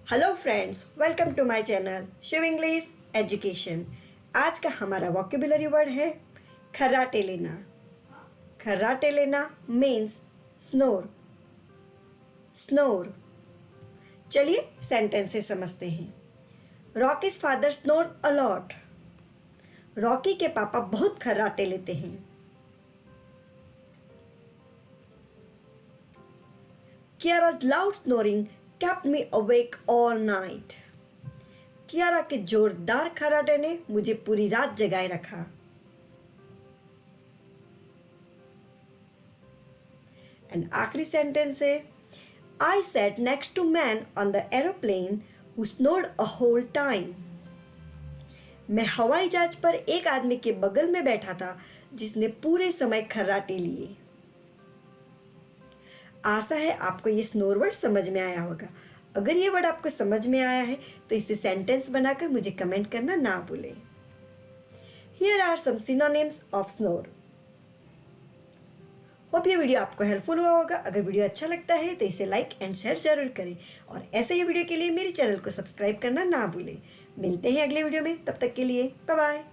Hello friends, welcome to my channel Shiv English Education. आज का हमारा वोकेबुलरी वर्ड है खर्राटे लेना। खर्राटे लेना मीन्स स्नोर। स्नोर। चलिए सेंटेंसेस समझते हैं। Rockies father snores a lot. Rocky के पापा बहुत खर्राटे लेते हैं। कियारा's loud snoring kept me awake all night. Kiara के जोरदार खर्राटे ने मुझे पूरी रात जगाए रखा। एंड आखिरी सेंटेंस है I sat next to man on the aeroplane who snored a whole time. मैं हवाई जहाज पर एक आदमी के बगल में बैठा था जिसने पूरे समय खर्राटे लिए। आशा है आपको ये स्नोर वर्ड समझ में आया होगा। अगर ये वर्ड आपको समझ में आया है तो इसे सेंटेंस बनाकर मुझे कमेंट करना ना भूलें। Here are some synonyms of snore. Hope ये वीडियो आपको हेल्पफुल हुआ होगा। अगर वीडियो अच्छा लगता है तो इसे लाइक एंड शेयर जरूर करें और ऐसे ही वीडियो के लिए मेरे चैनल को सब्सक्राइब करना ना भूलें। मिलते हैं अगले वीडियो में, तब तक के लिए बाय बाय।